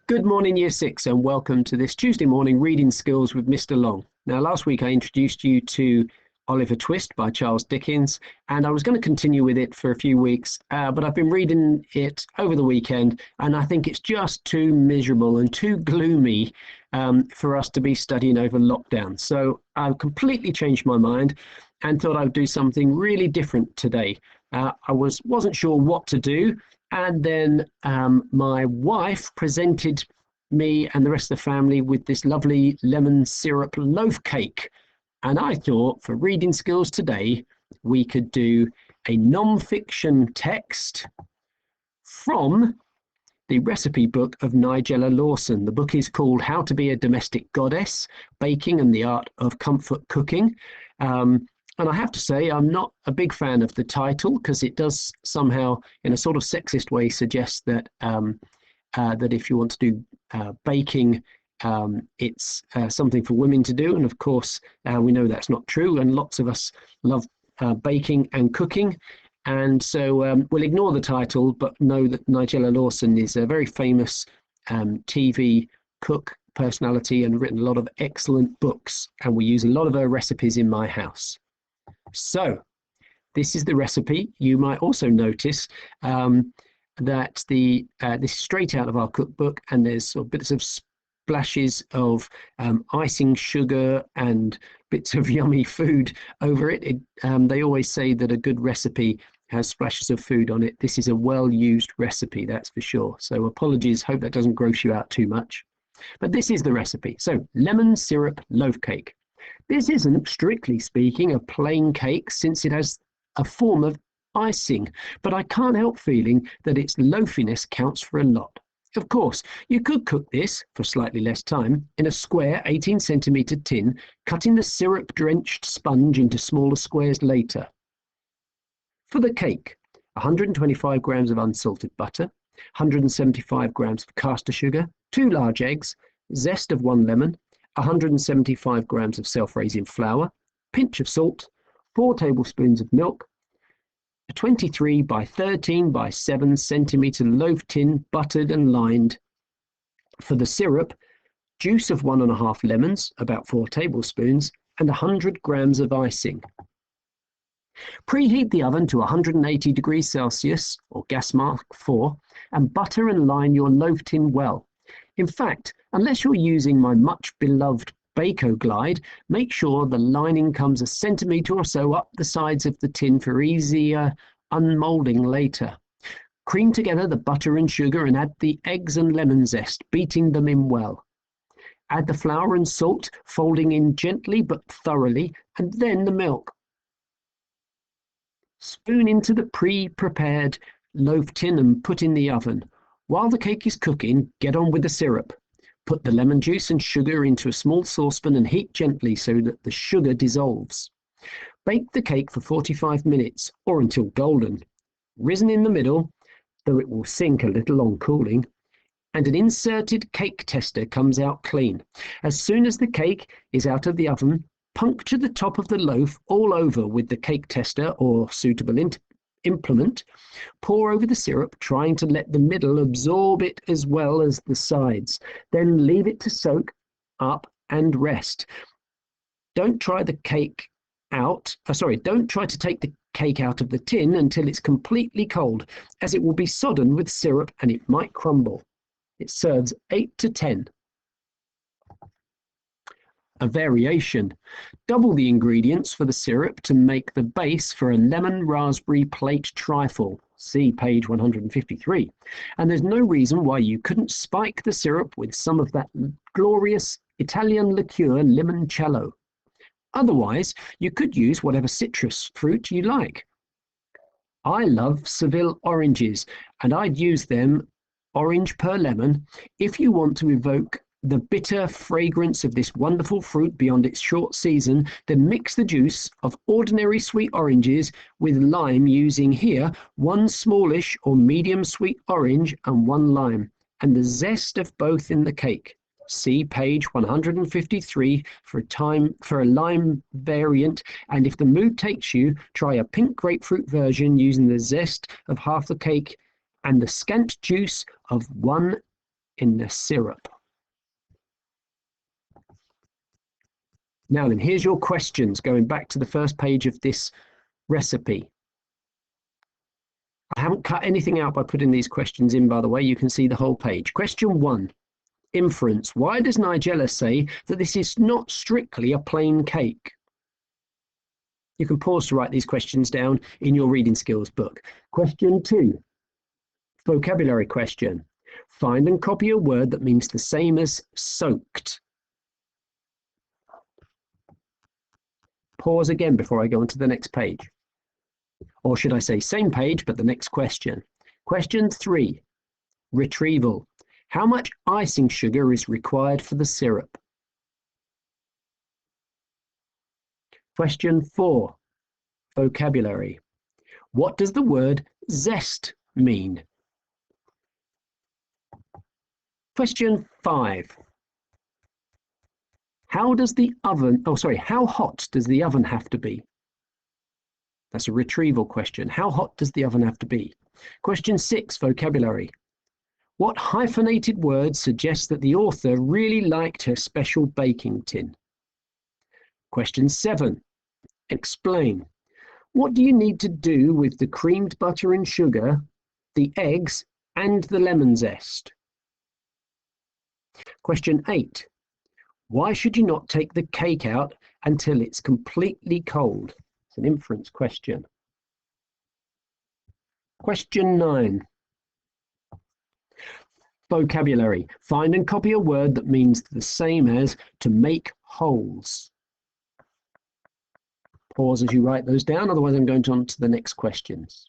Good morning, Year 6, and welcome to this Tuesday morning reading skills with Mr. Long. Now, last week I introduced you to Oliver Twist by Charles Dickens, and I was going to continue with it for a few weeks, but I've been reading it over the weekend, and I think it's just too miserable and too gloomy for us to be studying over lockdown. So I've completely changed my mind and thought I'd do something really different today. I wasn't sure what to do. And then my wife presented me and the rest of the family with this lovely lemon syrup loaf cake. And I thought for reading skills today, we could do a non-fiction text from the recipe book of Nigella Lawson. The book is called How to Be a Domestic Goddess, Baking and the Art of Comfort Cooking. And I have to say, I'm not a big fan of the title because it does somehow, in a sort of sexist way, suggest that that if you want to do baking, it's something for women to do. And of course, we know that's not true. And lots of us love baking and cooking. And so we'll ignore the title, but know that Nigella Lawson is a very famous TV cook personality and written a lot of excellent books. And we use a lot of her recipes in my house. So this is the recipe. You might also notice that this is straight out of our cookbook, and there's sort of bits of splashes of icing sugar and bits of yummy food over it. They always say that a good recipe has splashes of food on it. This is a well-used recipe, that's for sure. So apologies, hope that doesn't gross you out too much. But this is the recipe. So lemon syrup loaf cake. This isn't, strictly speaking, a plain cake since it has a form of icing, but I can't help feeling that its loafiness counts for a lot. Of course, you could cook this, for slightly less time, in a square 18-centimetre tin, cutting the syrup-drenched sponge into smaller squares later. For the cake, 125 grams of unsalted butter, 175 grams of caster sugar, 2 large eggs, zest of 1 lemon, 175 grams of self-raising flour, pinch of salt, 4 tablespoons of milk, a 23 by 13 by 7 centimetre loaf tin buttered and lined. For the syrup, juice of 1.5 lemons, about 4 tablespoons, and 100 grams of icing. Preheat the oven to 180 degrees Celsius, or gas mark 4, and butter and line your loaf tin well. In fact, unless you're using my much beloved Bako Glide, make sure the lining comes a centimetre or so up the sides of the tin for easier unmoulding later. Cream together the butter and sugar and add the eggs and lemon zest, beating them in well. Add the flour and salt, folding in gently but thoroughly, and then the milk. Spoon into the pre-prepared loaf tin and put in the oven. While the cake is cooking, get on with the syrup. Put the lemon juice and sugar into a small saucepan and heat gently so that the sugar dissolves. Bake the cake for 45 minutes or until golden. Risen in the middle, though it will sink a little on cooling, and an inserted cake tester comes out clean. As soon as the cake is out of the oven, puncture the top of the loaf all over with the cake tester or suitable implement. Pour over the syrup, trying to let the middle absorb it as well as the sides. Then leave it to soak up and rest. Don't try to take the cake out of the tin until it's completely cold, as it will be sodden with syrup and it might crumble. It serves 8 to 10. A variation. Double the ingredients for the syrup to make the base for a lemon raspberry plate trifle. See page 153. And there's no reason why you couldn't spike the syrup with some of that glorious Italian liqueur limoncello. Otherwise, you could use whatever citrus fruit you like. I love Seville oranges, and I'd use them orange per lemon. If you want to evoke the bitter fragrance of this wonderful fruit beyond its short season, then mix the juice of ordinary sweet oranges with lime, using here 1 smallish or medium sweet orange and 1 lime, and the zest of both in the cake. See page 153 for a lime variant, and if the mood takes you, try a pink grapefruit version using the zest of half the cake and the scant juice of 1 in the syrup. Now then, here's your questions going back to the first page of this recipe. I haven't cut anything out by putting these questions in, by the way. You can see the whole page. Question 1, inference. Why does Nigella say that this is not strictly a plain cake? You can pause to write these questions down in your reading skills book. Question 2, vocabulary question. Find and copy a word that means the same as soaked. Pause again before I go on to the next page. Or should I say same page, but the next question. Question 3, retrieval. How much icing sugar is required for the syrup? Question 4, vocabulary. What does the word zest mean? Question 5. How hot does the oven have to be? That's a retrieval question. How hot does the oven have to be? Question 6, vocabulary. What hyphenated word suggests that the author really liked her special baking tin? Question 7, explain. What do you need to do with the creamed butter and sugar, the eggs, and the lemon zest? Question 8. Why should you not take the cake out until it's completely cold? It's an inference question. Question 9. Vocabulary. Find and copy a word that means the same as to make holes. Pause as you write those down, otherwise I'm going on to the next questions.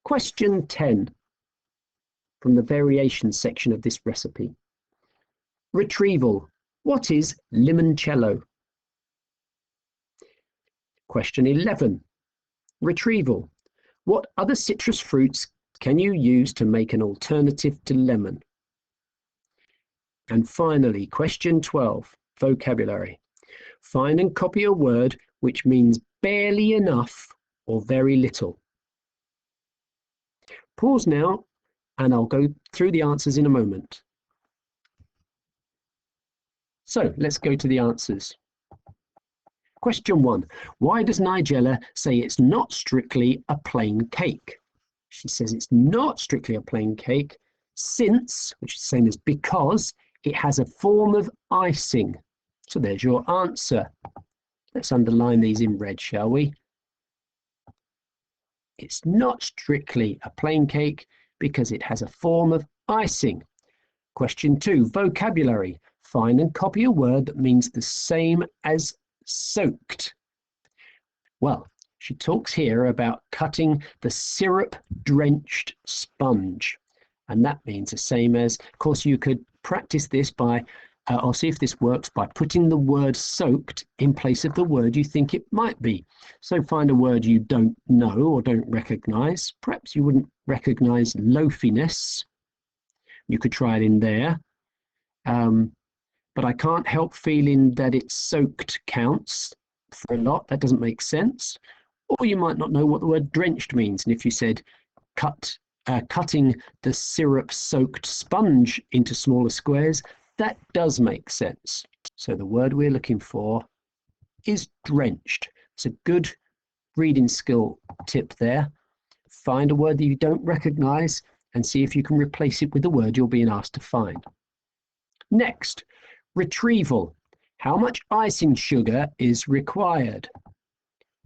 Question 10 from the variations section of this recipe. Retrieval. What is limoncello? Question 11. Retrieval. What other citrus fruits can you use to make an alternative to lemon? And finally, question 12. Vocabulary. Find and copy a word which means barely enough or very little. Pause now, and I'll go through the answers in a moment. So let's go to the answers. Question 1. Why does Nigella say it's not strictly a plain cake? She says it's not strictly a plain cake since, which is the same as because, it has a form of icing. So there's your answer. Let's underline these in red, shall we? It's not strictly a plain cake because it has a form of icing. Question 2, vocabulary. Find and copy a word that means the same as soaked. Well, she talks here about cutting the syrup-drenched sponge, and that means the same as, of course, you could practice this by, or see if this works, by putting the word soaked in place of the word you think it might be. So find a word you don't know or don't recognize. Perhaps you wouldn't recognize loafiness. You could try it in there. But I can't help feeling that it's soaked counts for a lot. That doesn't make sense. Or you might not know what the word drenched means. And if you said cutting the syrup-soaked sponge into smaller squares, that does make sense. So the word we're looking for is drenched. It's a good reading skill tip there. Find a word that you don't recognize and see if you can replace it with the word you're being asked to find. Next, retrieval. How much icing sugar is required?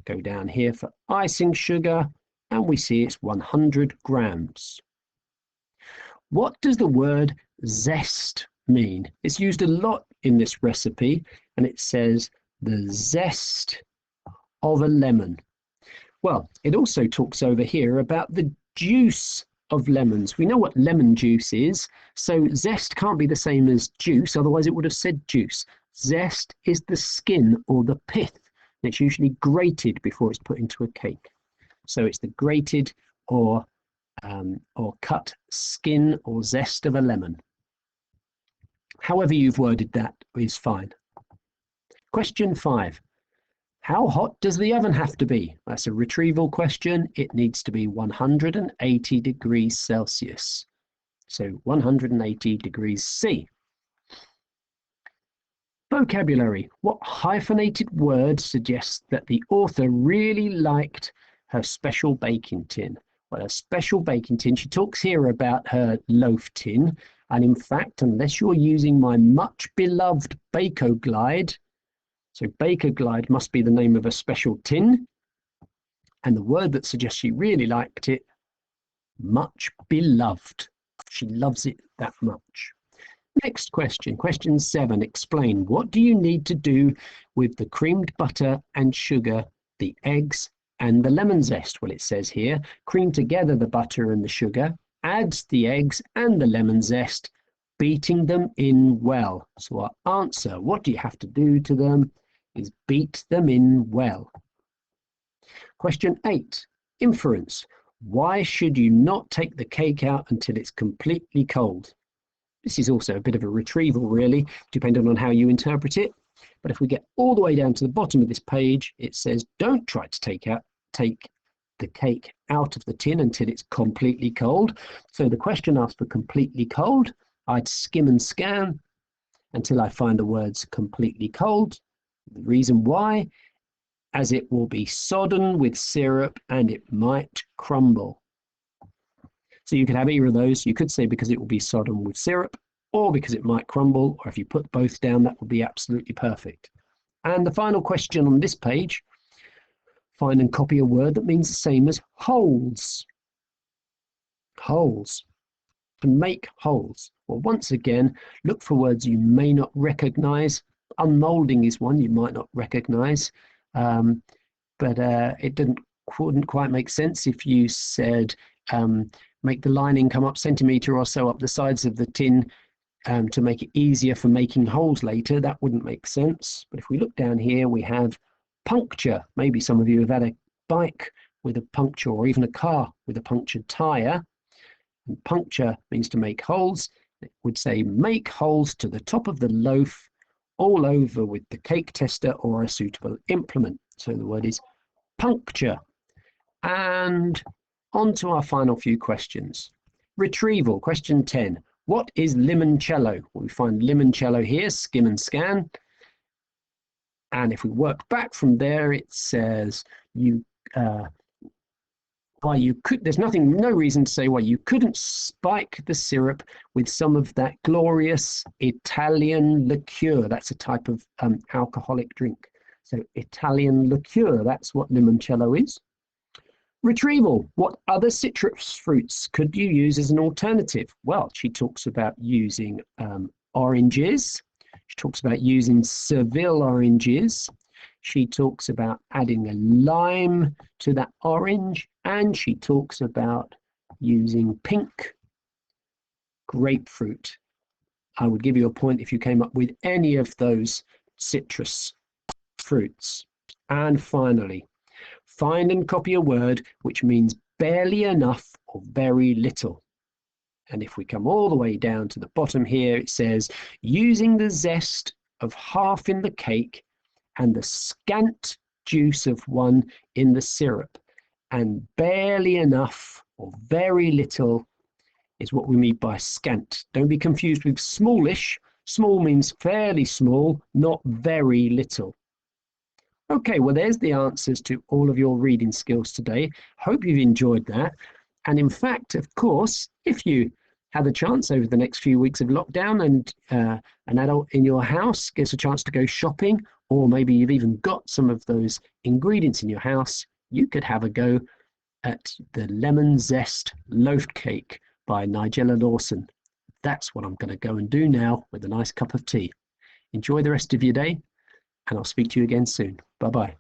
Go down here for icing sugar and we see it's 100 grams. What does the word zest mean? It's used a lot in this recipe and it says the zest of a lemon. Well, it also talks over here about the juice of lemons. We know what lemon juice is, so zest can't be the same as juice, otherwise it would have said juice. Zest is the skin or the pith, and it's usually grated before it's put into a cake. So it's the grated or cut skin or zest of a lemon. However you've worded that is fine. Question 5. How hot does the oven have to be? That's a retrieval question. It needs to be 180 degrees Celsius. So 180 degrees C. Vocabulary. What hyphenated word suggests that the author really liked her special baking tin? Well, a special baking tin, she talks here about her loaf tin. And in fact, unless you're using my much beloved Baker Glide, so Baker Glide must be the name of a special tin. And the word that suggests she really liked it, much beloved. She loves it that much. Next question, question 7. Explain. What do you need to do with the creamed butter and sugar, the eggs and the lemon zest? Well, it says here, cream together the butter and the sugar, add the eggs and the lemon zest, beating them in well. So our answer, what do you have to do to them, is beat them in well. Question 8. Inference. Why should you not take the cake out until it's completely cold? This is also a bit of a retrieval, really, depending on how you interpret it. But if we get all the way down to the bottom of this page, it says, don't try to take the cake out of the tin until it's completely cold. So the question asks for completely cold. I'd skim and scan until I find the words completely cold. The reason why, as it will be sodden with syrup and it might crumble. So you could have either of those. You could say because it will be sodden with syrup, or because it might crumble, or if you put both down, that would be absolutely perfect. And the final question on this page, find and copy a word that means the same as holes. Holes. To make holes. Well, once again, look for words you may not recognize. Unmolding is one you might not recognize, but it wouldn't quite make sense if you said make the lining come up centimetre or so up the sides of the tin to make it easier for making holes later. That wouldn't make sense. But if we look down here, we have puncture. Maybe some of you have had a bike with a puncture, or even a car with a punctured tyre. And puncture means to make holes. It would say make holes to the top of the loaf all over with the cake tester or a suitable implement. So the word is puncture. And on to our final few questions. Retrieval, question 10. What is limoncello? Well, we find limoncello here, skim and scan. And if we work back from there, it says why you could, there's no reason to say why you couldn't spike the syrup with some of that glorious Italian liqueur. That's a type of alcoholic drink. So Italian liqueur, that's what limoncello is. Retrieval. What other citrus fruits could you use as an alternative? Well, she talks about using oranges. She talks about using Seville oranges. She talks about adding a lime to that orange. And she talks about using pink grapefruit. I would give you a point if you came up with any of those citrus fruits. And finally, find and copy a word which means barely enough or very little. And if we come all the way down to the bottom here, it says, using the zest of half in the cake and the scant juice of one in the syrup. And barely enough or very little is what we mean by scant. Don't be confused with smallish. Small means fairly small, not very little. Okay, well, there's the answers to all of your reading skills today. Hope you've enjoyed that. And in fact, of course, if you have a chance over the next few weeks of lockdown and an adult in your house gets a chance to go shopping, or maybe you've even got some of those ingredients in your house, you could have a go at the lemon zest loaf cake by Nigella Lawson. That's what I'm going to go and do now with a nice cup of tea. Enjoy the rest of your day, and I'll speak to you again soon. Bye-bye.